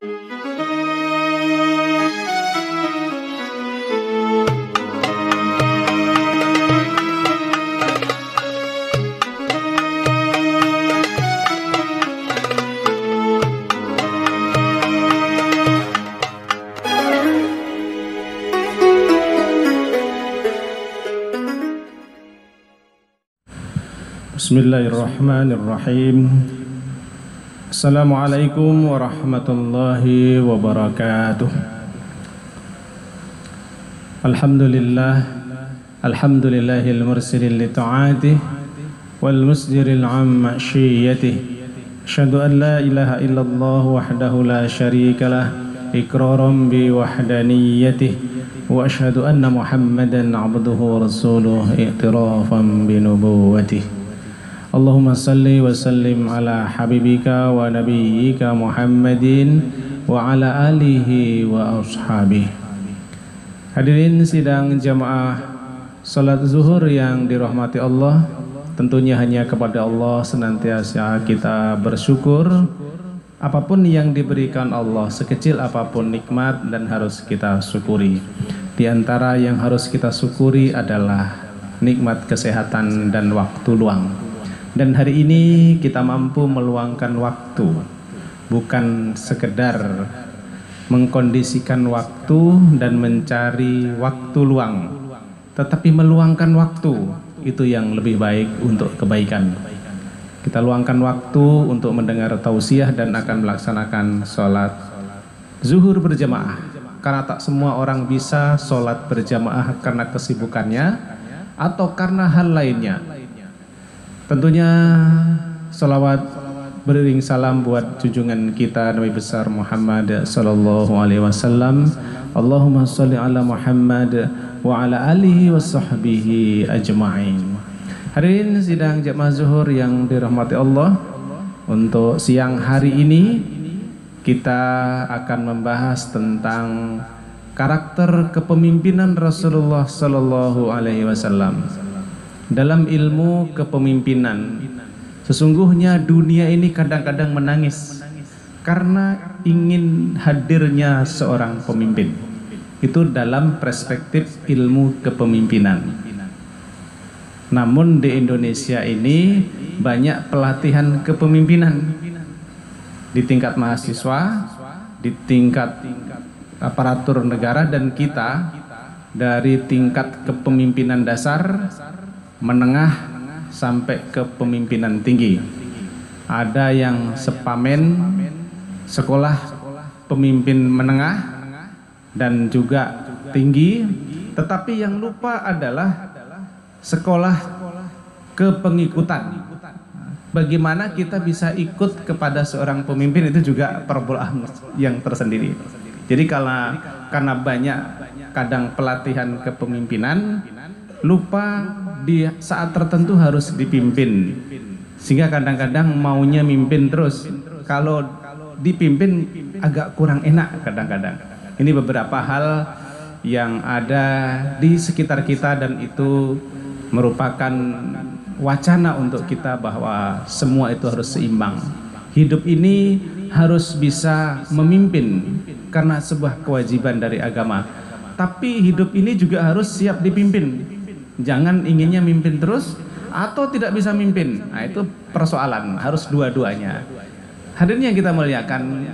Bismillahirrahmanirrahim. Assalamualaikum warahmatullahi wabarakatuh. Alhamdulillahil mursilil li ta'atih wal musdiril amma syiyatih. Asyhadu an la ilaha illallah wahdahu la syarikalah iqraran bi wahdaniyatih wa asyhadu anna Muhammadan abduhu wa rasuluh i'tirafan bi nubuwwatih. Allahumma salli wa sallim ala habibika wa nabiyyika Muhammadin wa ala alihi wa ashabihi. Hadirin sidang jamaah salat zuhur yang dirahmati Allah, tentunya hanya kepada Allah senantiasa kita bersyukur. Apapun yang diberikan Allah, sekecil apapun nikmat, dan harus kita syukuri. Di antara yang harus kita syukuri adalah nikmat kesehatan dan waktu luang. Dan hari ini kita mampu meluangkan waktu, bukan sekedar mengkondisikan waktu dan mencari waktu luang, tetapi meluangkan waktu, itu yang lebih baik untuk kebaikan. Kita luangkan waktu untuk mendengar tausiah dan akan melaksanakan sholat zuhur berjamaah. Karena tak semua orang bisa sholat berjamaah karena kesibukannya atau karena hal lainnya. Tentunya salawat beriring salam buat junjungan kita Nabi besar Muhammad sallallahu alaihi wasallam. Allahumma sholli ala Muhammad wa ala alihi wa sahbihi ajma'in. Hadirin sidang jamaah zuhur yang dirahmati Allah, untuk siang hari ini kita akan membahas tentang karakter kepemimpinan Rasulullah sallallahu alaihi wasallam. Dalam ilmu kepemimpinan, sesungguhnya dunia ini kadang-kadang menangis karena ingin hadirnya seorang pemimpin. Itu dalam perspektif ilmu kepemimpinan. Namun di Indonesia ini banyak pelatihan kepemimpinan di tingkat mahasiswa, di tingkat aparatur negara, dan kita dari tingkat kepemimpinan dasar, menengah, sampai ke pemimpinan tinggi. Ada yang sepamen sekolah pemimpin menengah dan juga tinggi, tetapi yang lupa adalah sekolah kepengikutan. Bagaimana kita bisa ikut kepada seorang pemimpin, itu juga perbulaan yang tersendiri. Jadi karena banyak kadang pelatihan kepemimpinan, lupa di saat tertentu harus dipimpin, sehingga kadang-kadang maunya mimpin terus. Kalau dipimpin agak kurang enak kadang-kadang. Ini beberapa hal yang ada di sekitar kita, dan itu merupakan wacana untuk kita bahwa semua itu harus seimbang. Hidup ini harus bisa memimpin karena sebuah kewajiban dari agama, tapi hidup ini juga harus siap dipimpin. Jangan inginnya mimpin terus atau tidak bisa mimpin. Nah, itu persoalan, harus dua-duanya. Hadirin yang kita muliakan,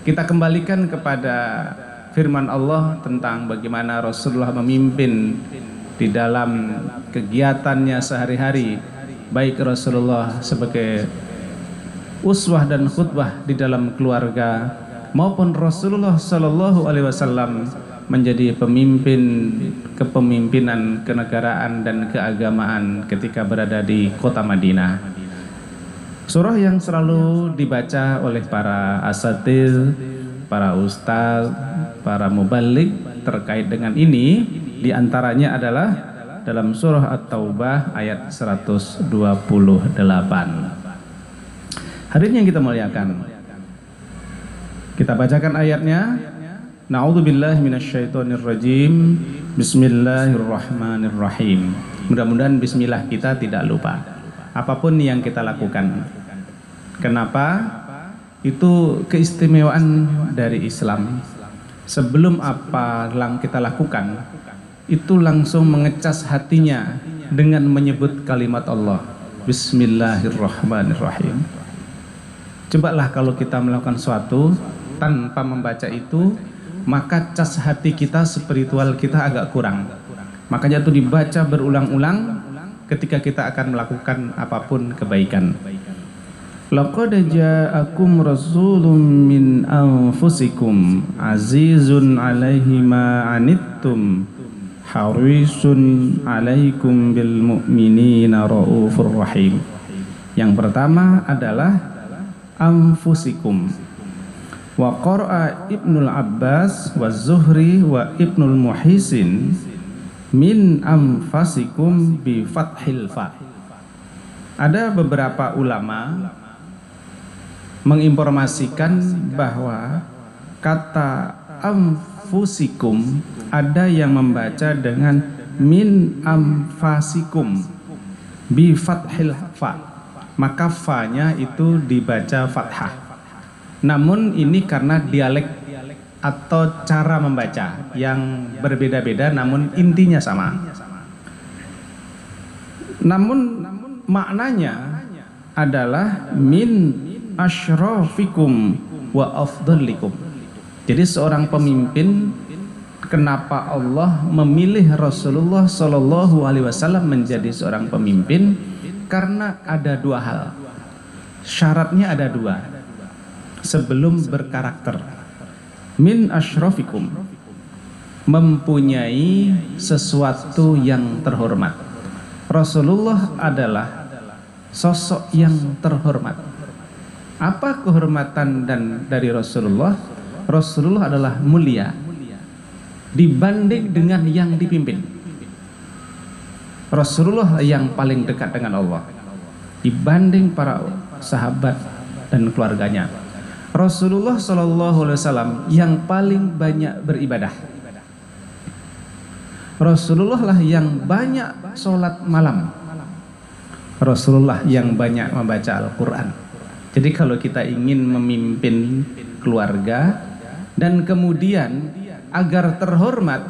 kita kembalikan kepada firman Allah tentang bagaimana Rasulullah memimpin di dalam kegiatannya sehari-hari. Baik Rasulullah sebagai uswah dan khutbah di dalam keluarga, maupun Rasulullah sallallahu alaihi wasallam menjadi pemimpin kepemimpinan kenegaraan dan keagamaan ketika berada di kota Madinah. Surah yang selalu dibaca oleh para asatidz, para ustaz, para muballigh terkait dengan ini, diantaranya adalah dalam surah At-Taubah ayat 128. Hadirin yang kita muliakan, kita bacakan ayatnya. Na'udzubillahi minasyaitonirrajim. Bismillahirrahmanirrahim. Mudah-mudahan bismillah kita tidak lupa apapun yang kita lakukan. Kenapa? Itu keistimewaan dari Islam. Sebelum apa yang kita lakukan, itu langsung mengecas hatinya dengan menyebut kalimat Allah, Bismillahirrahmanirrahim. Cobalah kalau kita melakukan suatu tanpa membaca itu, maka cas hati kita, spiritual kita agak kurang. Makanya itu dibaca berulang-ulang ketika kita akan melakukan apapun kebaikan. Laqad ja'akum rasulun min anfusikum azizun 'alaihi ma 'anittum harisun 'alaikum bil mu'minina raufur rahim. Yang pertama adalah anfusikum. Wa qara'a Ibnul Abbas wa Zuhri wa Ibnul Muhisin min anfasikum bi fathil fa. Ada beberapa ulama menginformasikan bahwa kata anfusikum ada yang membaca dengan min anfasikum bi fathil fa, maka fa-nya itu dibaca fathah. Namun ini karena dialek atau cara membaca yang berbeda-beda, namun intinya sama. Namun maknanya adalah min asyrafikum wa afdalikum. Jadi seorang pemimpin, kenapa Allah memilih Rasulullah Shallallahu Alaihi Wasallam menjadi seorang pemimpin? Karena ada dua hal. Syaratnya ada dua sebelum berkarakter. Min asyrafikum, mempunyai sesuatu yang terhormat. Rasulullah adalah sosok yang terhormat. Apa kehormatan dan dari Rasulullah? Rasulullah adalah mulia dibanding dengan yang dipimpin. Rasulullah yang paling dekat dengan Allah dibanding para sahabat dan keluarganya. Rasulullah Shallallahu Alaihi Wasallam yang paling banyak beribadah. Rasulullah lah yang banyak sholat malam. Rasulullah yang banyak membaca Al-Quran. Jadi kalau kita ingin memimpin keluarga dan kemudian agar terhormat,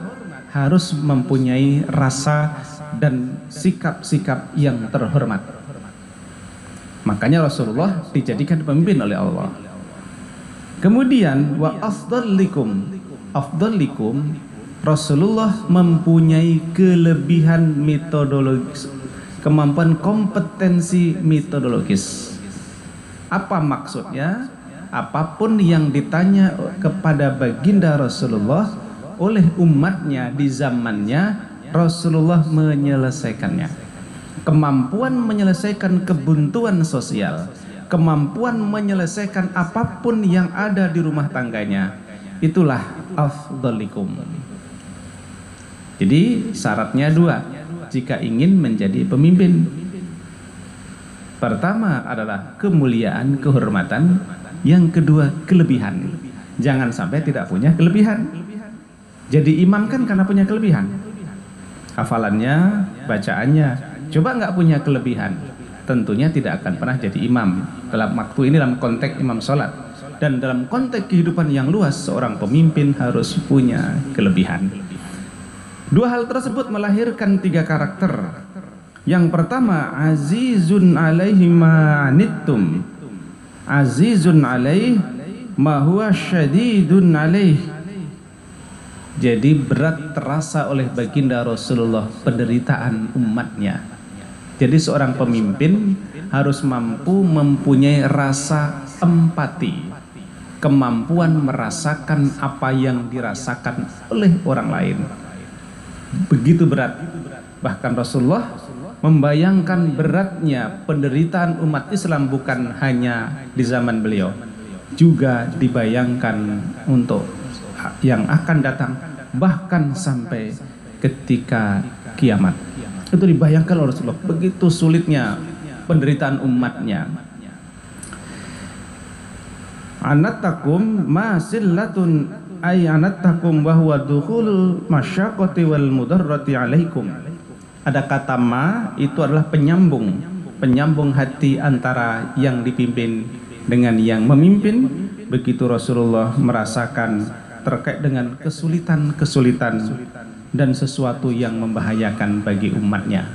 harus mempunyai rasa dan sikap-sikap yang terhormat. Makanya Rasulullah dijadikan pemimpin oleh Allah. Kemudian wa afdalikum, afdalikum, Rasulullah mempunyai kelebihan metodologis, kemampuan kompetensi metodologis. Apa maksudnya? Apapun yang ditanya kepada baginda Rasulullah oleh umatnya di zamannya, Rasulullah menyelesaikannya. Kemampuan menyelesaikan kebuntuan sosial, kemampuan menyelesaikan apapun yang ada di rumah tangganya, itulah afdalikum. Jadi syaratnya dua jika ingin menjadi pemimpin. Pertama adalah kemuliaan, kehormatan. Yang kedua kelebihan. Jangan sampai tidak punya kelebihan. Jadi imam kan karena punya kelebihan, hafalannya, bacaannya. Coba nggak punya kelebihan, tentunya tidak akan pernah jadi imam. Dalam waktu ini dalam konteks imam sholat, dan dalam konteks kehidupan yang luas, seorang pemimpin harus punya kelebihan. Dua hal tersebut melahirkan tiga karakter. Yang pertama, azizun alaihi ma anittum, azizun alaihi ma huwa syadidun alaihi. Jadi berat terasa oleh baginda Rasulullah penderitaan umatnya. Jadi seorang pemimpin harus mampu mempunyai rasa empati, kemampuan merasakan apa yang dirasakan oleh orang lain. Begitu berat. Bahkan Rasulullah membayangkan beratnya penderitaan umat Islam bukan hanya di zaman beliau, juga dibayangkan untuk yang akan datang, bahkan sampai ketika kiamat. Itu dibayangkan oleh Rasulullah, begitu sulitnya penderitaan umatnya. Anatakum masillatun ay anatakum wa huwa dukhulul masyaqqati wal mudarrati alaikum. Ada kata ma, itu adalah penyambung hati antara yang dipimpin dengan yang memimpin, begitu Rasulullah merasakan terkait dengan kesulitan-kesulitan dan sesuatu yang membahayakan bagi umatnya.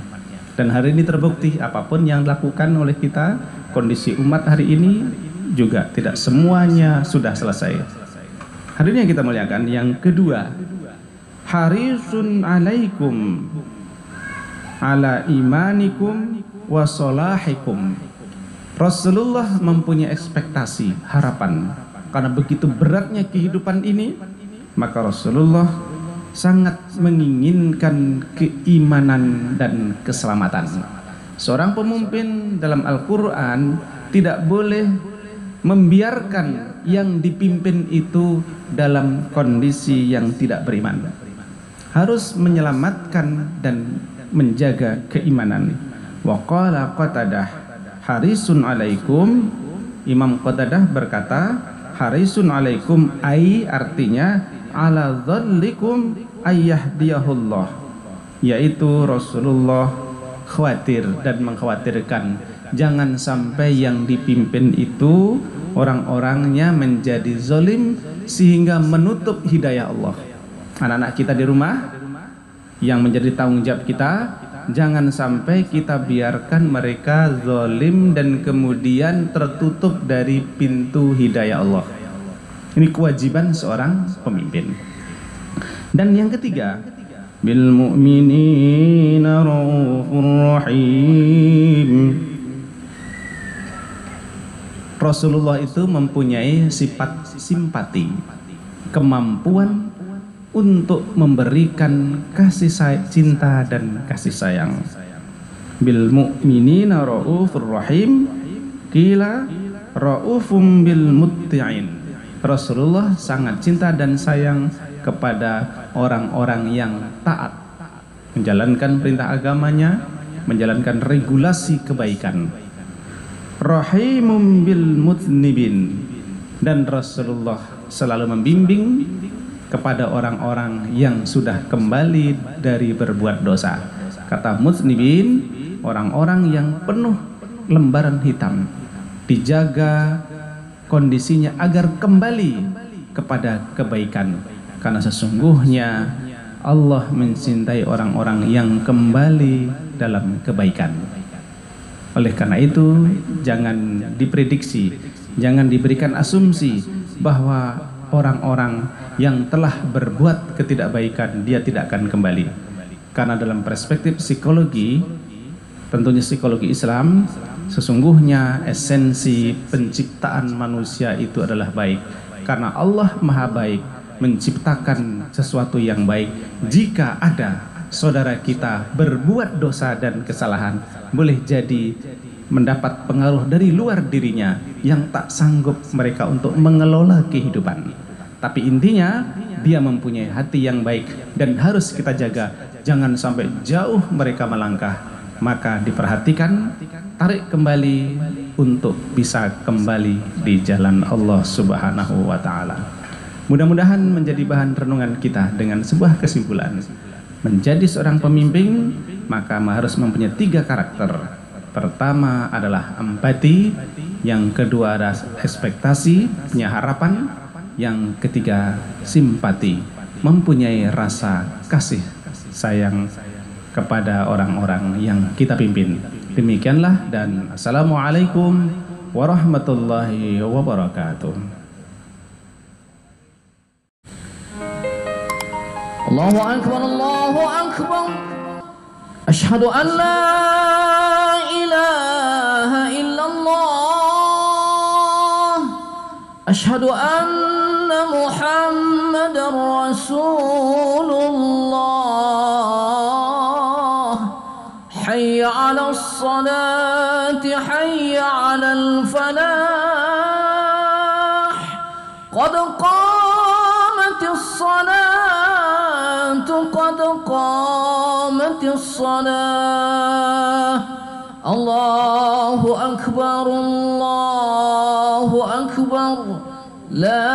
Dan hari ini terbukti apapun yang dilakukan oleh kita, kondisi umat hari ini juga tidak semuanya sudah selesai. Hadirin yang kita muliakan, yang kedua, harisun alaikum ala imanikum wa salahikum. Rasulullah mempunyai ekspektasi, harapan, karena begitu beratnya kehidupan ini, maka Rasulullah sangat menginginkan keimanan dan keselamatan. Seorang pemimpin dalam Al-Quran tidak boleh membiarkan yang dipimpin itu dalam kondisi yang tidak beriman. Harus menyelamatkan dan menjaga keimanan. Wa qala Qatadah harisun alaikum. Imam Qatadah berkata, harisun alaikum ai artinya ala dzallikum ayyahdiyahullah, yaitu Rasulullah khawatir dan mengkhawatirkan jangan sampai yang dipimpin itu orang-orangnya menjadi zalim sehingga menutup hidayah Allah. Anak-anak kita di rumah yang menjadi tanggung jawab kita, jangan sampai kita biarkan mereka zalim dan kemudian tertutup dari pintu hidayah Allah. Ini kewajiban seorang pemimpin. Dan yang ketiga, bil mu'minina raufur rahim. Rasulullah itu mempunyai sifat simpati, kemampuan untuk memberikan kasih cinta dan kasih sayang. Bil mu'minina raufur rahim, qila raufum bil mutti'in. Rasulullah sangat cinta dan sayang kepada orang-orang yang taat, menjalankan perintah agamanya, menjalankan regulasi kebaikan. Rahimum bil mutnibin, dan Rasulullah selalu membimbing kepada orang-orang yang sudah kembali dari berbuat dosa. Kata mutnibin, orang-orang yang penuh lembaran hitam, dijaga kondisinya agar kembali kepada kebaikan, karena sesungguhnya Allah mencintai orang-orang yang kembali dalam kebaikan. Oleh karena itu, jangan diprediksi, jangan diberikan asumsi bahwa orang-orang yang telah berbuat ketidakbaikan dia tidak akan kembali. Karena dalam perspektif psikologi, tentunya psikologi Islam, sesungguhnya esensi penciptaan manusia itu adalah baik. Karena Allah Maha Baik menciptakan sesuatu yang baik. Jika ada saudara kita berbuat dosa dan kesalahan, boleh jadi mendapat pengaruh dari luar dirinya yang tak sanggup mereka untuk mengelola kehidupan. Tapi intinya dia mempunyai hati yang baik dan harus kita jaga, jangan sampai jauh mereka melangkah. Maka diperhatikan, tarik kembali untuk bisa kembali di jalan Allah Subhanahu wa Ta'ala. Mudah-mudahan menjadi bahan renungan kita dengan sebuah kesimpulan. Menjadi seorang pemimpin maka harus mempunyai 3 karakter. Pertama adalah empati, yang kedua adalah ekspektasi, punya harapan, yang ketiga simpati, mempunyai rasa kasih sayang kepada orang-orang yang kita pimpin. Demikianlah, dan assalamualaikum warahmatullahi wabarakatuh. Allahu akbar, Allahu akbar. Asyhadu an la ilaha illallah. Asyhadu anna Muhammadar Rasulullah. Hayya 'alas salati, hayya 'alal falah. Qad qamatis salatu, qad qamatis salah. Allahu akbar, Allahu akbar. La